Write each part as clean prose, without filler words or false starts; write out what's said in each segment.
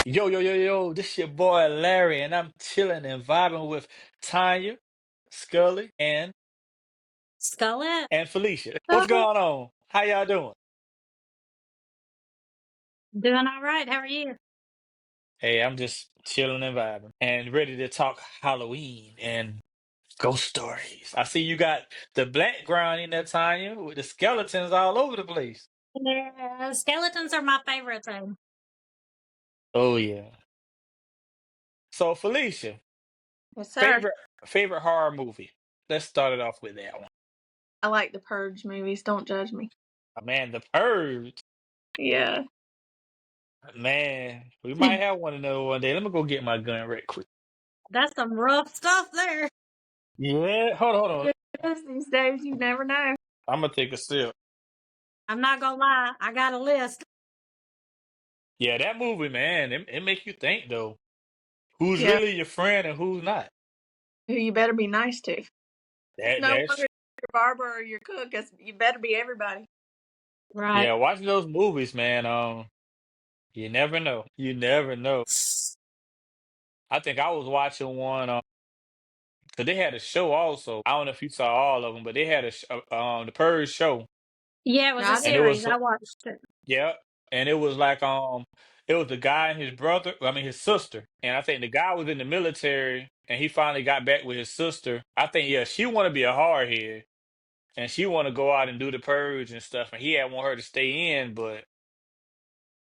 Yo, yo, yo, yo, this your boy Larry, and I'm chilling and vibing with Tonya, Scully, Scarlett. and Felicia. What's going on? How y'all doing? Doing all right. How are you? Hey, I'm just chilling and vibing and ready to talk Halloween and ghost stories. I see you got the background in there, Tanya, with the skeletons all over the place. Yeah, skeletons are my favorite thing. Oh yeah. So Felicia, Yes, sir. favorite horror movie. Let's start it off with that one. I like the Purge movies. Don't judge me. Man, The Purge. Yeah. Man, we might have one another one day. Let me go get my gun right quick. That's some rough stuff there. Yeah, hold on. These days, you never know. I'm gonna take a sip. I'm not gonna lie. I got a list. Yeah, that movie, man, it make you think though. Who's Yeah. really your friend and who's not? Who you better be nice to. It's That no that's longer your barber or your cook. You better be everybody. Right. yeah. Watching those movies, man. You never know. You never know. I think I was watching one. Cause they had a show also. I don't know if you saw all of them, but they had the Purge show, Yeah, it was a Not and it series. was I watched it. yeah, and it was like it was the guy and his brother. I mean his sister, and I think the guy was in the military, and he finally got back with his sister. I think yeah, she want to be a hardhead, and she want to go out and do the purge and stuff, and he had want her to stay in, but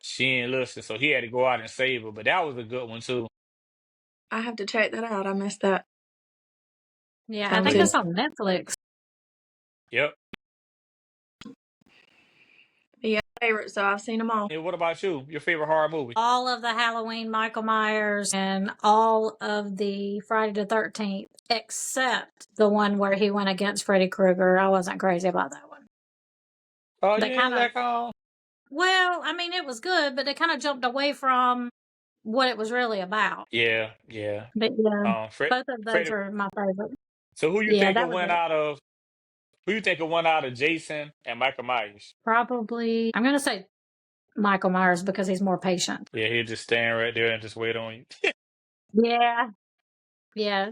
she ain't listen, so he had to go out and save her. But that was a good one too. I have to check that out. I missed that. Yeah, I Sounds think good. that's on Netflix. Yep. Yeah, favorite. So I've seen them all. And what about you? Your favorite horror movie? All of the Halloween Michael Myers and all of the Friday the 13th, except the one where he went against Freddy Krueger. I wasn't crazy about that one. Oh, you They ain't kind of, like well, I mean, it was good, but they kind of jumped away from what it was really about. yeah, yeah. But yeah, Fred, both of those Freddy. are my favorite. So who you Yeah, think that it was went it. out of? Who you think it went out of Jason and Michael Myers? Probably, I'm going to say Michael Myers because he's more patient. Yeah, he'll just stand right there and just wait on you. Yeah, yeah.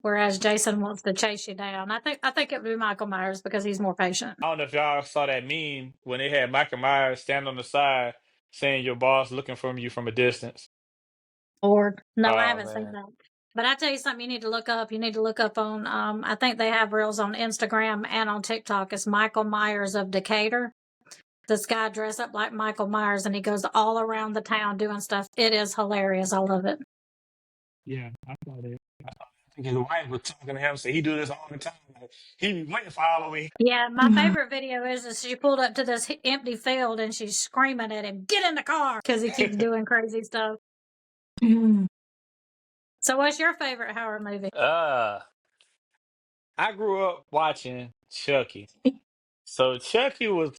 Whereas Jason wants to chase you down. I think it would be Michael Myers because he's more patient. I don't know if y'all saw that meme when they had Michael Myers stand on the side saying your boss looking from you from a distance. Or no, I Oh haven't seen man. that. But I tell you something, you need to look up. You need to look up on. I think they have reels on Instagram and on TikTok. It's Michael Myers of Decatur. This guy dressed up like Michael Myers and he goes all around the town doing stuff. It is hilarious. I love it. Yeah, I saw that. I think his wife was talking to him, so he do this all the time. Like, he be waiting for Halloween. Yeah, my favorite video is she pulled up to this empty field and she's screaming at him, "Get in the car!" because he keeps doing crazy stuff. So, what's your favorite horror movie? I grew up watching Chucky. So Chucky was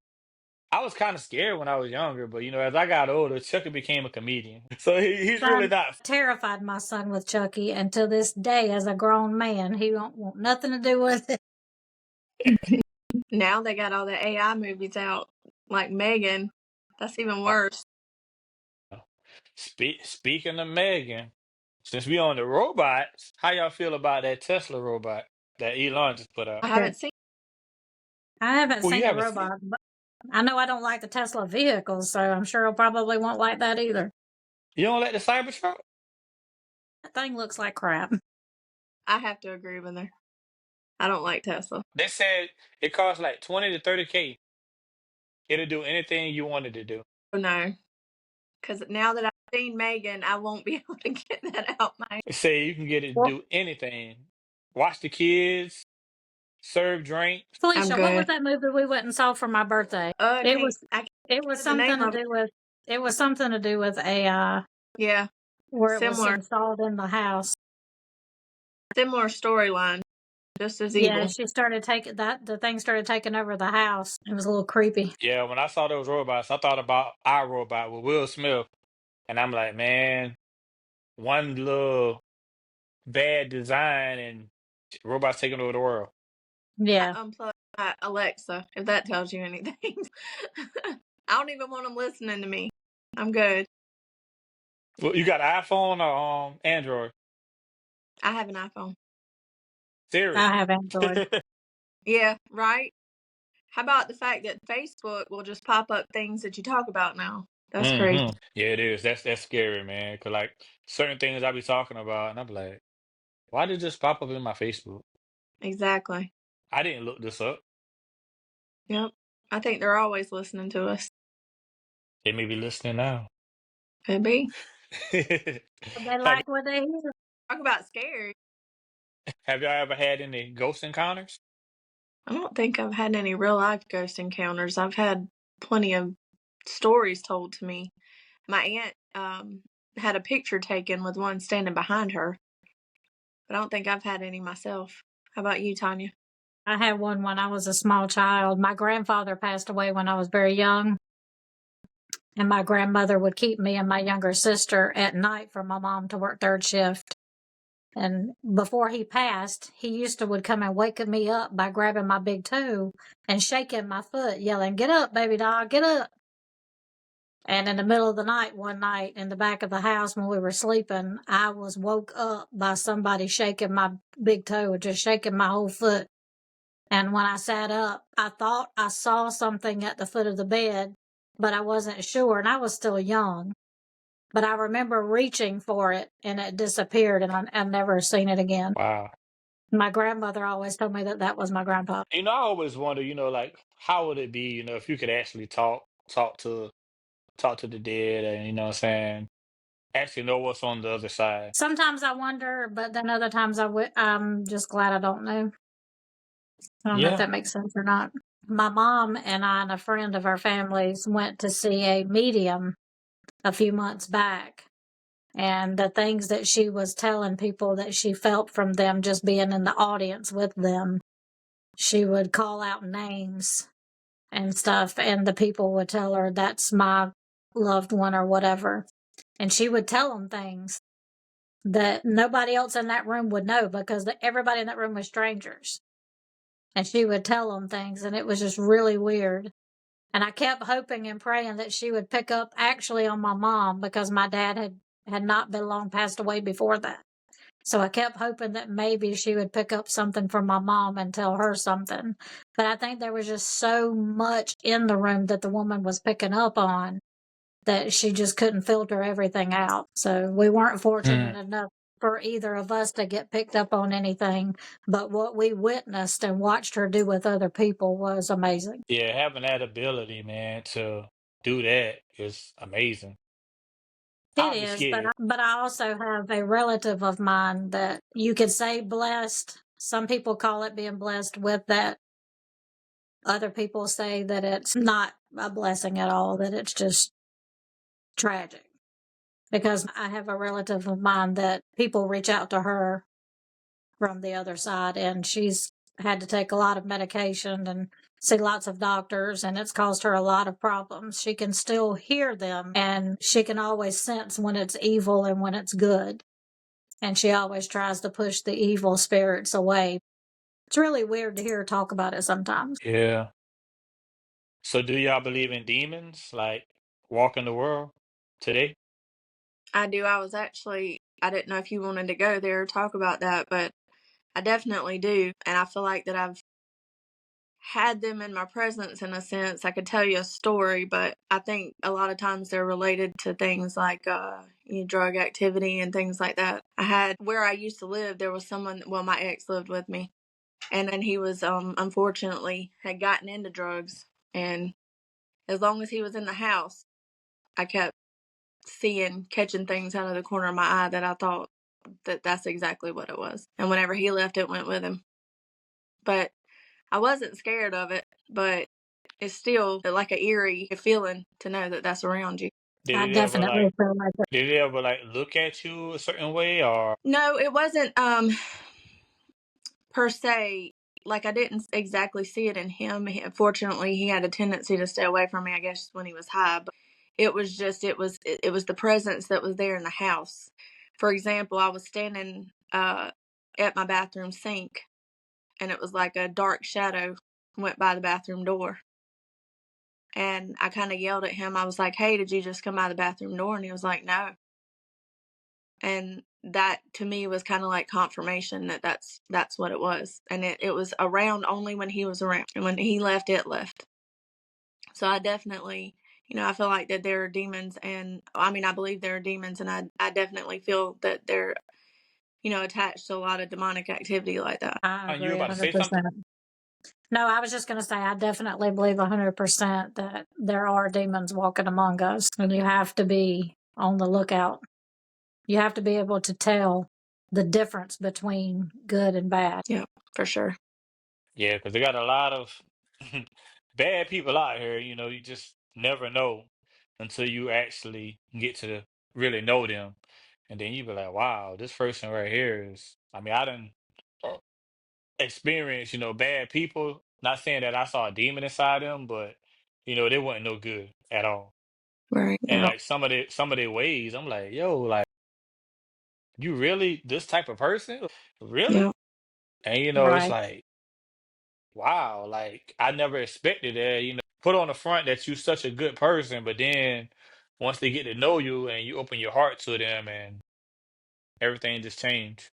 I was kind of scared when I was younger, but as I got older, Chucky became a comedian. So he's really Son not. terrified my son with Chucky, and to this day, as a grown man, he don't want nothing to do with it. Now they got all the AI movies out, like Megan. That's even worse. Speaking of Megan, since we on the robots, how y'all feel about that Tesla robot that Elon just put out? I haven't seen. I haven't Oh, you seen the haven't seen? robot, but I know I don't like the Tesla vehicles, so I'm sure I probably won't like that either. You don't like the Cybertruck? That thing looks like crap. I have to agree with her. I don't like Tesla. They said it costs like 20 to 30K. It'll do anything you wanted to do. Oh no, because now that I've seen Megan, I won't be able to get that out my. They say you can get it to Well, do anything. Watch the kids, serve drinks. Felicia, I'm what was good. that movie we went and saw for my birthday? I It can't. was I can't it was remember the something name to of it. do with something to do with AI, Yeah, where it was similar installed in the house. storyline, just as Yeah, evil. she started taking the thing started taking over the house. It was a little creepy. Yeah, when I saw those robots, I thought about our robot with Will Smith. And I'm like, man, one little bad design and robots taking over the world. I Yeah. unplugged my Alexa, if that tells you anything. I don't even want them listening to me. I'm good. Well, you got iPhone or Android? I have an iPhone. Siri. I have Android. Yeah, right? How about the fact that Facebook will just pop up things that you talk about now? That's crazy. Yeah, it is. That's scary, man. Cause like certain things I be talking about, and I'm like, why did this pop up in my Facebook? Exactly. I didn't look this up. Yep. I think they're always listening to us. They may be listening now. Could be. They Have like what they hear. Talk about scary. Have y'all ever had any ghost encounters? I don't think I've had any real life ghost encounters. I've had plenty of stories told to me. My aunt had a picture taken with one standing behind her, but I don't think I've had any myself. How about you, Tonya? I had one when I was a small child. My grandfather passed away when I was very young, and my grandmother would keep me and my younger sister at night for my mom to work third shift. And before he passed, he used to would come and wake me up by grabbing my big toe and shaking my foot, yelling, "Get up, baby doll, get up." And in the middle of the night, one night in the back of the house when we were sleeping, I was woke up by somebody shaking my big toe, just shaking my whole foot. And when I sat up, I thought I saw something at the foot of the bed, but I wasn't sure, and I was still young. But I remember reaching for it, and it disappeared, and I've never seen it again. Wow. My grandmother always told me that that was my grandpa. I always wonder, like, how would it be, if you could actually talk to the dead, and what I'm saying, actually know what's on the other side. Sometimes I wonder, but then other times I'm just glad I don't know. I don't know if Yeah. that makes sense or not. My mom and I and a friend of our families went to see a medium a few months back. And the things that she was telling people that she felt from them just being in the audience with them, she would call out names and stuff, and the people would tell her, "That's my loved one," or whatever. And she would tell them things that nobody else in that room would know because everybody in that room was strangers. And she would tell them things, and it was just really weird. And I kept hoping and praying that she would pick up actually on my mom because my dad had not been long passed away before that. So I kept hoping that maybe she would pick up something from my mom and tell her something. But I think there was just so much in the room that the woman was picking up on that she just couldn't filter everything out. So we weren't fortunate enough for either of us to get picked up on anything. But what we witnessed and watched her do with other people was amazing. Yeah, having that ability, man, to do that is amazing. It I'll be is, scared. but I also have a relative of mine that you could say blessed. Some people call it being blessed with that. Other people say that it's not a blessing at all, that it's just tragic. Because I have a relative of mine that people reach out to her from the other side, and she's had to take a lot of medication and see lots of doctors, and it's caused her a lot of problems. She can still hear them, and she can always sense when it's evil and when it's good. And she always tries to push the evil spirits away. It's really weird to hear her talk about it sometimes. Yeah. So do y'all believe in demons, like walking the world today? I do. I didn't know if you wanted to go there or talk about that, but I definitely do. And I feel like that I've had them in my presence in a sense. I could tell you a story, but I think a lot of times they're related to things like drug activity and things like that. I had where I used to live, there was someone, well, my ex lived with me, and then he was unfortunately had gotten into drugs, and as long as he was in the house, I kept catching things out of the corner of my eye that I thought that's exactly what it was. And whenever he left, it went with him. But I wasn't scared of it, but it's still like an eerie feeling to know that that's around you. Did I it ever definitely like feel like it. did it ever like look at you a certain way or No, it wasn't per se. Like I didn't exactly see it in him. Fortunately, he had a tendency to stay away from me, I guess, when he was high. But it was just it was the presence that was there in the house. For example, I was standing at my bathroom sink, and it was like a dark shadow went by the bathroom door. And I kind of yelled at him. I was like, "Hey, did you just come by the bathroom door?" And he was like, "No." And that to me was kind of like confirmation that that's what it was. And it was around only when he was around. And when he left, it left. So I definitely, I feel like that there are demons, and I mean, I believe there are demons, and I definitely feel that they're, attached to a lot of demonic activity like that. I You agree about to say something? 100%. No, I was just going to say, I definitely believe 100% that there are demons walking among us, and you have to be on the lookout. You have to be able to tell the difference between good and bad. Yep, for sure. Yeah, because they got a lot of bad people out here. You just never know until you actually get to really know them. And then you be like, wow, this person right here is, I mean, I didn't experience, bad people. Not saying that I saw a demon inside them, but, they wasn't no good at all. Right. And Yeah. like some of their ways, I'm like, yo, like, you really this type of person? Yeah. Really? And, it's Right. like, wow, like I never expected that, put on the front that you such a good person, but then once they get to know you and you open your heart to them and everything just changed.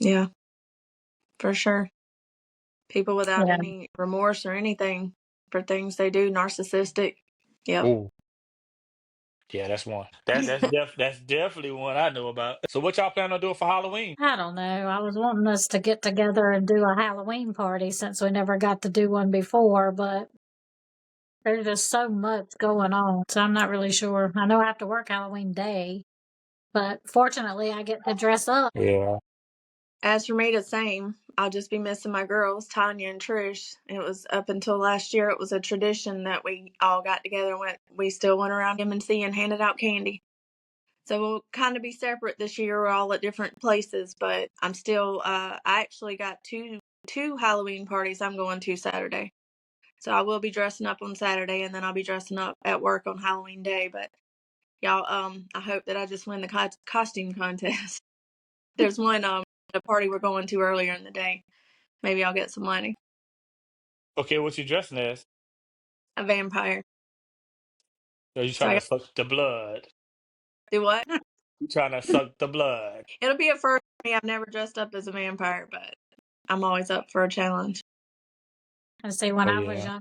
Yeah, for sure. People without Yeah. any remorse or anything for things they do, narcissistic. Yep. Ooh, yeah, that's one. That's definitely one I know about. So what y'all plan on doing for Halloween? I don't know. I was wanting us to get together and do a Halloween party since we never got to do one before, but there's just so much going on. So I'm not really sure. I know I have to work Halloween Day, but fortunately I get to dress up. Yeah. As for me, the same. I'll just be missing my girls, Tonya and Trish. It was up until last year, it was a tradition that we all got together and we still went around M&C and handed out candy. So we'll kind of be separate this year. We're all at different places, but I'm still, I actually got two Halloween parties I'm going to Saturday. So I will be dressing up on Saturday, and then I'll be dressing up at work on Halloween Day. But y'all, I hope that I just win the costume contest. There's one, a party we're going to earlier in the day. Maybe I'll get some money. Okay, what you dressing as? A vampire. Are you So trying I to got suck the blood? to do what? You trying to suck the blood? It'll be a first for me. I've never dressed up as a vampire, but I'm always up for a challenge. And see, when Oh I was yeah.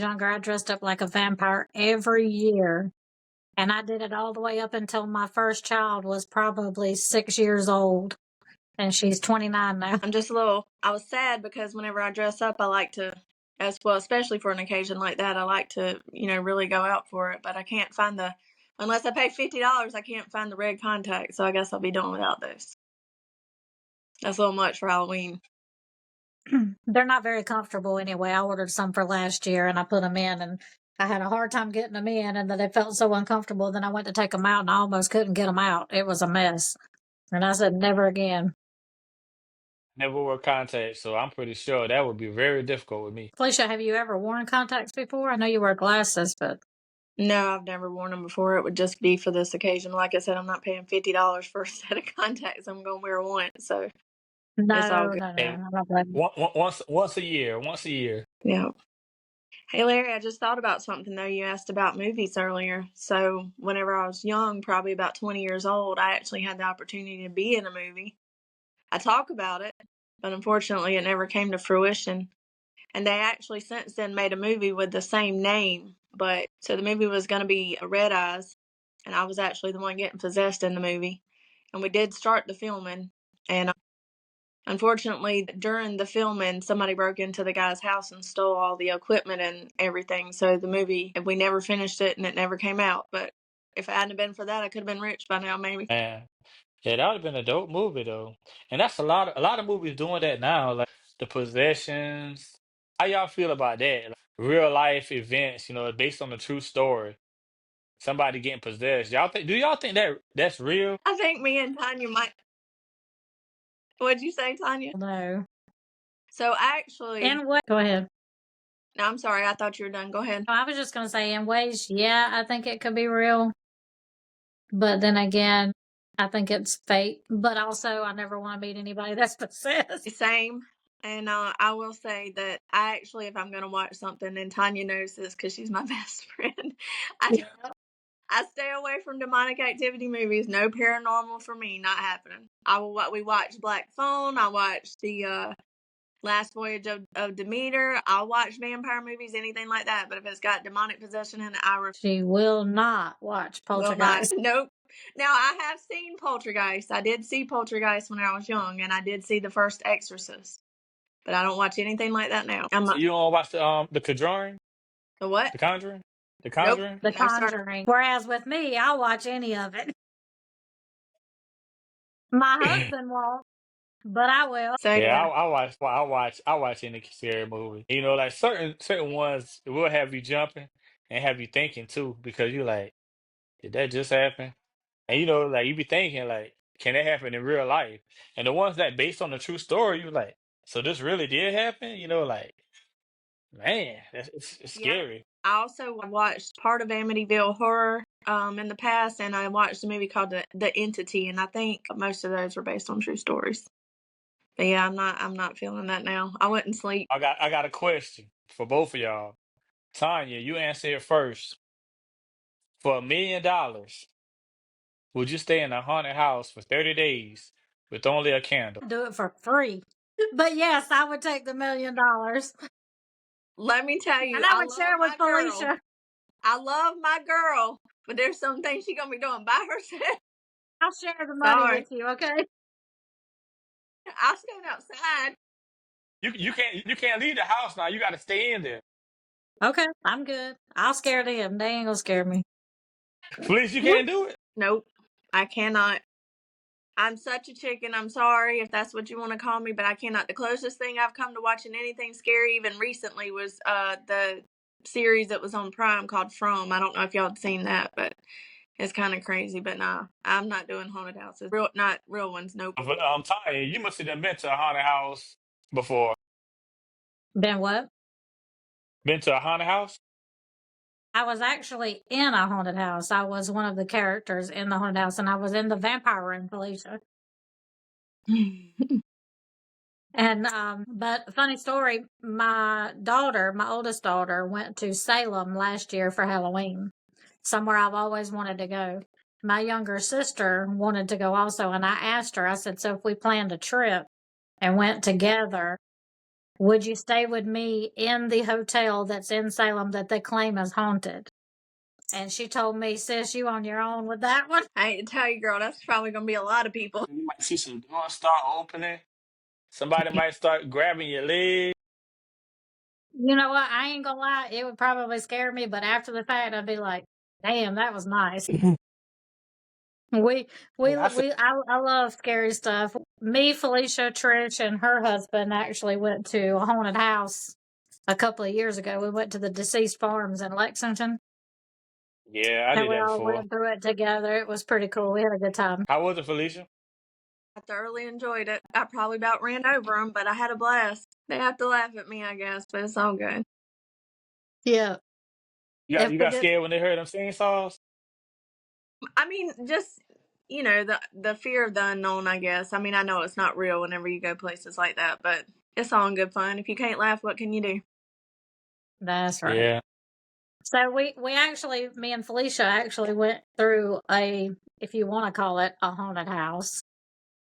younger, I dressed up like a vampire every year. And I did it all the way up until my first child was probably 6 years old. And she's 29 now. I'm just I was sad because whenever I dress up, I like to, as well, especially for an occasion like that, I like to, really go out for it. But I can't find unless I pay $50, I can't find the red contacts. So I guess I'll be doing without those. That's a little much for Halloween. They're not very comfortable anyway. I ordered some for last year and I put them in, and I had a hard time getting them in, and they felt so uncomfortable. Then I went to take them out and I almost couldn't get them out. It was a mess. And I said, never again. Never wore contacts, so I'm pretty sure that would be very difficult with me. Felicia, have you ever worn contacts before? I know you wear glasses, but No, I've never worn them before. It would just be for this occasion. Like I said, I'm not paying $50 for a set of contacts. I'm going to wear one. So it's all no, good. no, no. And I'm not blaming you. once a year, once a year. Yeah. Hey, Larry, I just thought about something though. You asked about movies earlier. So, whenever I was young, probably about 20 years old, I actually had the opportunity to be in a movie. I talk about it, but unfortunately, it never came to fruition. And they actually since then made a movie with the same name. But so the movie was going to be Red Eyes, and I was actually the one getting possessed in the movie. And we did start the filming. And unfortunately, during the filming, somebody broke into the guy's house and stole all the equipment and everything. So the movie, we never finished it and it never came out. But if it hadn't been for that, I could have been rich by now, maybe. Man, yeah, that would have been a dope movie though. And that's a lot of movies doing that now, like the possessions. How y'all feel about that? Like, real life events, based on a true story. Somebody getting possessed. Do y'all think that that's real? I think me and Tanya might. What'd you say, Tanya? No. So actually, In what? Go ahead. no, I'm sorry. I thought you were done. Go ahead. I was just going to say, in ways, yeah, I think it could be real. But then again, I think it's fake. But also, I never want to meet anybody that's possessed. Same. And I will say that I actually, if I'm going to watch something, and Tanya knows this because she's my best friend, I I stay away from demonic activity movies. No paranormal for me. Not happening. We watched Black Phone. I watched the Last Voyage of Demeter. I'll watch vampire movies, anything like that. But if it's got demonic possession in it, She will not watch will not. Poltergeist. Nope. Now, I have seen Poltergeist. I did see Poltergeist when I was young, and I did see the first Exorcist. But I don't watch anything like that now. So you don't watch the Conjuring, The what? the Conjuring, the Nope. Conjuring? The No, sir. Conjuring. Whereas with me, I'll watch any of it. My husband won't, but I will. So Yeah, yeah. I watch any scary movie. You know, like certain ones will have you jumping and have you thinking too, because you're like, did that just happen? And you know, like you be thinking like, can that happen in real life? And the ones that based on the true story, you're like, so this really did happen? You know, like, man, it's Yeah. scary. I also watched part of Amityville Horror in the past, and I watched a movie called The Entity, and I think most of those were based on true stories. But yeah, I'm not feeling that now. I wouldn't sleep. I got a question for both of y'all. Tonya, you answer it first. For $1 million, would you stay in a haunted house for 30 days with only a candle? Do it for free. But yes, I would take the $1 million. Let me tell you, And I I would share love with my girl. Felicia. I love my girl, but there's some things she gonna be doing by herself. I'll share the money Sorry. with you, okay? I'll stand outside. You can't leave the house now. You got to stay in there. Okay, I'm good. I'll scare them. They ain't gonna scare me. Please, you can't do it. Nope, I cannot. I'm such a chicken. I'm sorry if that's what you want to call me, but I cannot. The closest thing I've come to watching anything scary, even recently, was the series that was on Prime called From. I don't know if y'all had seen that, but it's kind of crazy. But nah, I'm not doing haunted houses. Not real ones. Nope. But Tanya, you must have been to a haunted house before. Been what? Been to a haunted house? I was actually in a haunted house. I was one of the characters in the haunted house, and I was in the vampire room, Felicia. And but funny story, my oldest daughter, went to Salem last year for Halloween. Somewhere I've always wanted to go. My younger sister wanted to go also, and I asked her, I said, so if we planned a trip and went together, would you stay with me in the hotel that's in Salem that they claim is haunted? And she told me, sis, you on your own with that one. I hate to tell you, girl, that's probably gonna be a lot of people. You might see some doors start opening. Somebody might start grabbing your leg. You know what? I ain't gonna lie, it would probably scare me, but after the fact, I'd be like, damn, that was nice. I love scary stuff. Me, Felicia, Trish, and her husband actually went to a haunted house a couple of years ago. We went to the Deceased Farms in Lexington, Yeah, I and did we that all before. went through it together. It was pretty cool. We had a good time. How was it, Felicia? I thoroughly enjoyed it. I probably about ran over them, but I had a blast. They have to laugh at me, I guess, but it's all good. Yeah. If You we got did, scared when they heard them chainsaws? I mean, just the fear of the unknown, I guess. I mean, I know it's not real whenever you go places like that, but it's all in good fun. If you can't laugh, what can you do? that's right. Yeah. So we actually, me and Felicia actually went through if you want to call it a haunted house.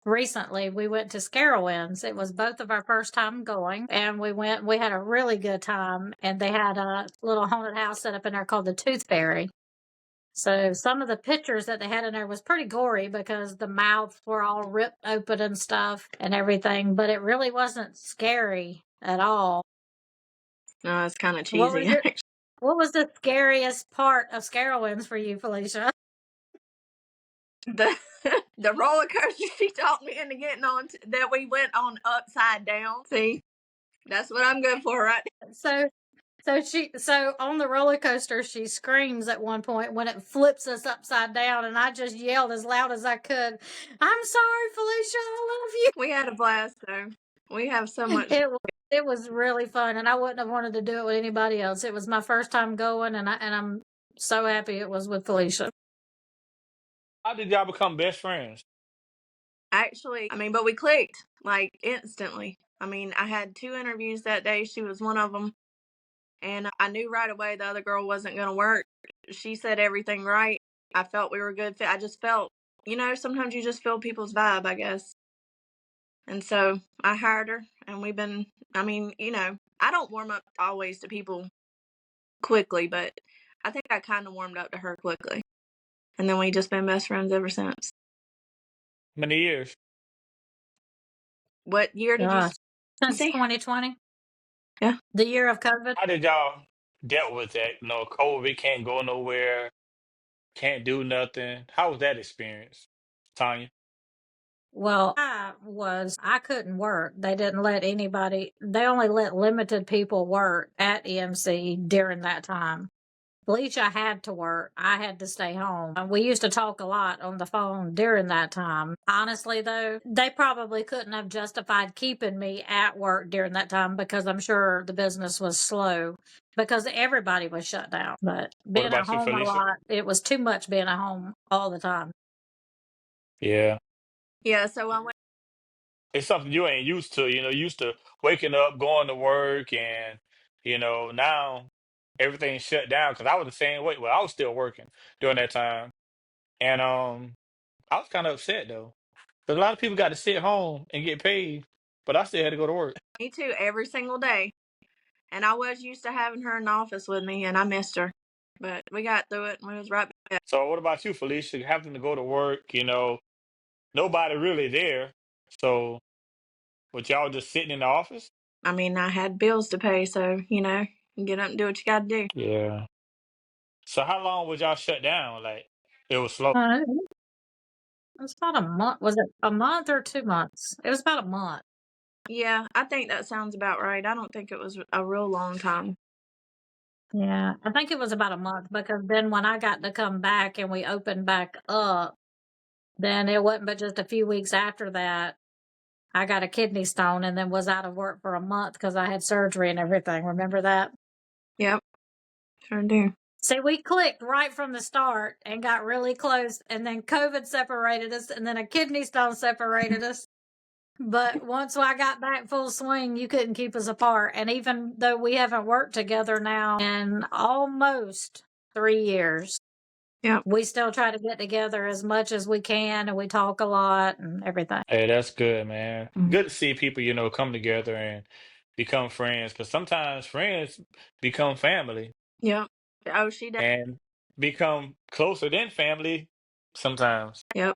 Recently, we went to Scarowinds. It was both of our first time going, and we had a really good time. And they had a little haunted house set up in there called the Tooth Fairy. So some of the pictures that they had in there was pretty gory because the mouths were all ripped open and stuff and everything, but it really wasn't scary at all. No, it's kind of What cheesy. was it? What was the scariest part of Scarowinds for you, Felicia? the the roller coaster she talked me into getting on that we went on upside down. See, that's what I'm good for, right? So on the roller coaster, she screams at one point when it flips us upside down, and I just yelled as loud as I could, "I'm sorry, Felicia, I love you." We had a blast though. We have so much. It was really fun, and I wouldn't have wanted to do it with anybody else. It was my first time going, and I'm so happy it was with Felicia. How did y'all become best friends? Actually, I mean, but we clicked like instantly. I mean, I had 2 interviews that day. She was one of them. And I knew right away the other girl wasn't going to work. She said everything right. I felt we were a good fit. I just felt, sometimes you just feel people's vibe, I guess. And so I hired her, and I don't warm up always to people quickly, but I think I kind of warmed up to her quickly. And then we just been best friends ever since. Many years. What year did you Since see? 2020. Yeah. The year of COVID. How did y'all dealt with that? COVID can't go nowhere, can't do nothing. How was that experience, Tonya? Well, I couldn't work. They didn't let anybody, they only let limited people work at EMC during that time. Felicia had to work. I had to stay home. We used to talk a lot on the phone during that time. Honestly, though, they probably couldn't have justified keeping me at work during that time because I'm sure the business was slow because everybody was shut down. But What being at about you, home a Felicia? lot, it was too much being at home all the time. Yeah. Yeah, so I went. It's something you ain't used to, used to waking up, going to work, and now everything's shut down. Because I was the same way. Well, I was still working during that time, and I was kind of upset though, because a lot of people got to sit home and get paid, but I still had to go to work. Me too, every single day. And I was used to having her in the office with me, and I missed her. But we got through it, and we was right back. So what about you, Felicia? Having to go to work, nobody really there. So, but y'all just sitting in the office? I mean, I had bills to pay, so, you get up and do what you got to do. Yeah. So how long was y'all shut down? Like, it was slow. It was about a month. Was it a month or 2 months? It was about a month. Yeah, I think that sounds about right. I don't think it was a real long time. Yeah, I think it was about a month because then when I got to come back and we opened back up, then it wasn't but just a few weeks after that I got a kidney stone and then was out of work for a month because I had surgery and everything. Remember that? Yep, sure do. See, we clicked right from the start and got really close, and then COVID separated us, and then a kidney stone separated us. But once I got back full swing, you couldn't keep us apart. And even though we haven't worked together now in almost 3 years, Yep. we still try to get together as much as we can, and we talk a lot and everything. Hey, that's good, man. Mhm. Good to see people, come together and become friends. Because sometimes friends become family Yep. Oh, she does. and become closer than family sometimes. Yep.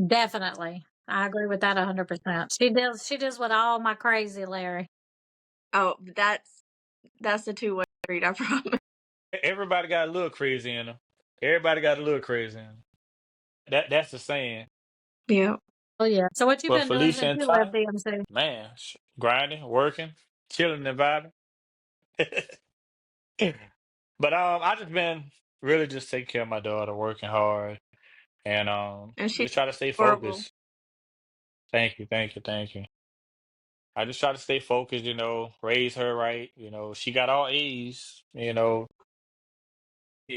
Definitely. I agree with that 100%. She does with all my crazy, Larry. Oh, that's a two-way street, I promise. Everybody got a little crazy in them. Everybody got a little crazy in them. That's the saying. Yep. Oh, yeah. So what you But been doing Felicia since and you left Ty, DMC? man, grinding, working, chilling and vibing. But I just been really just taking care of my daughter, working hard, and And she's just try to stay horrible. focused. Thank you, thank you, thank you. I just try to stay focused, raise her right. She got all A's.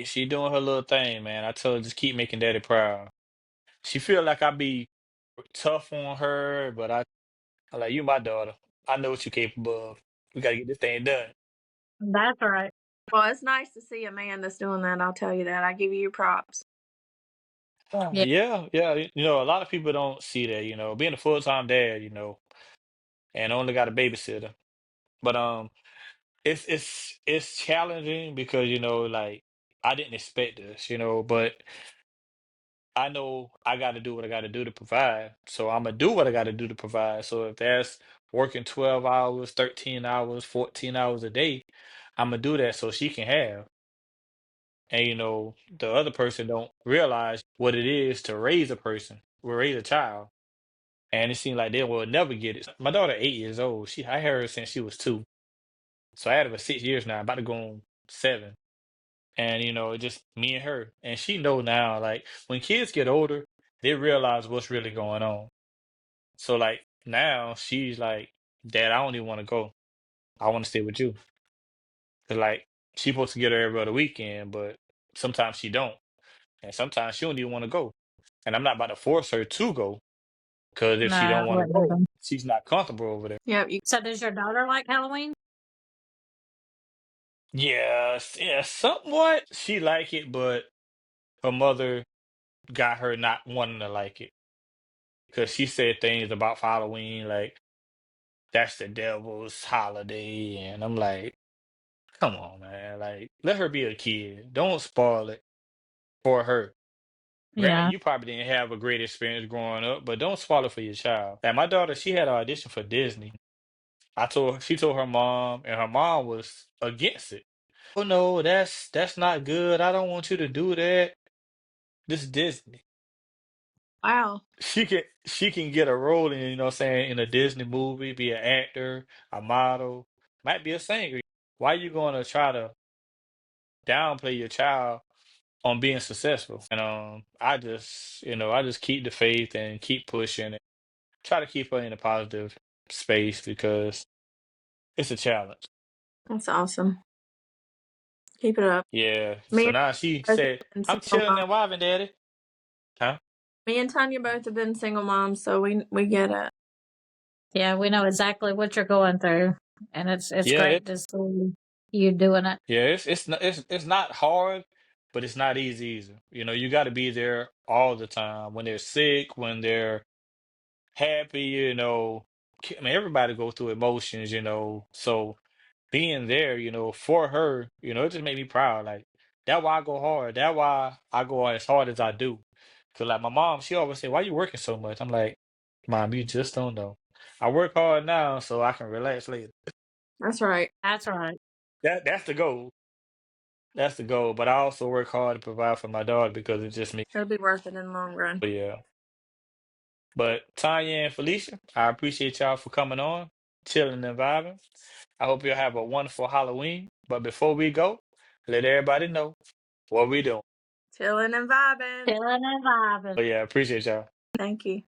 She doing her little thing, man. I tell her just keep making daddy proud. She feel like I be tough on her, but I like you, my daughter. I know what you're capable of. We gotta get this thing done. That's right. Well, it's nice to see a man that's doing that. I'll tell you that. I give you your props. Yeah. Yeah, yeah. A lot of people don't see that. Being a full time dad, and only got a babysitter. But it's challenging because like I didn't expect this, but I know I got to do what I got to do to provide. So I'm gonna do what I got to do to provide. So if that's working 12 hours, 13 hours, 14 hours a day, I'm gonna do that so she can have. And the other person don't realize what it is to raise a person, or raise a child. And it seems like they will never get it. My daughter 8 years old. I had her since she was 2. So I had her for 6 years now, about to go on 7. And it's just me and her. And she know now, like when kids get older, they realize what's really going on. So like now she's like, Dad, I don't even want to go. I want to stay with you. 'Cause like she supposed to get her every other weekend, but sometimes she don't. And sometimes she don't even want to go. And I'm not about to force her to go. Because if No, she I don't want to wouldn't go, either. she's not comfortable over there. Yep. So does your daughter like Halloween? Yes, yeah, somewhat she like it, but her mother got her not wanting to like it because she said things about Halloween like that's the devil's holiday, and I'm like, come on, man, like let her be a kid. Don't spoil it for her. Granted, Yeah. you probably didn't have a great experience growing up, but don't spoil it for your child. Like my daughter, she had an audition for Disney. She told her mom, and her mom was against it. Oh no, that's not good. I don't want you to do that. This Disney. Wow. She can get a role in, what I'm saying, in a Disney movie, be an actor, a model, might be a singer. Why you gonna try to downplay your child on being successful? And I just keep the faith and keep pushing and try to keep her in a positive space because it's a challenge. That's awesome. Keep it up. Yeah. Me So and now she both have said, been I'm single chilling moms. and vibing, daddy. Huh? Me and Tonya both have been single moms, so we get it. Yeah, we know exactly what you're going through, and it's Yeah, great to see you doing it. yeah, it's not hard, but it's not easy either. You got to be there all the time when they're sick, when they're happy. I mean, everybody go through emotions. So being there, for her, it just made me proud. Like that's why I go hard. That's why I go as hard as I do. Cause like my mom, she always say, "Why you working so much?" I'm like, "Mom, you just don't know. I work hard now so I can relax later." That's right. That's right. That's the goal. That's the goal. But I also work hard to provide for my dog because it just makes. It'll be worth it in the long run. Yeah. But Tanya and Felicia, I appreciate y'all for coming on, chilling and vibing. I hope you'll have a wonderful Halloween. But before we go, let everybody know what we doing. Chilling and vibing. Feeling and vibing. But yeah, appreciate y'all. Thank you.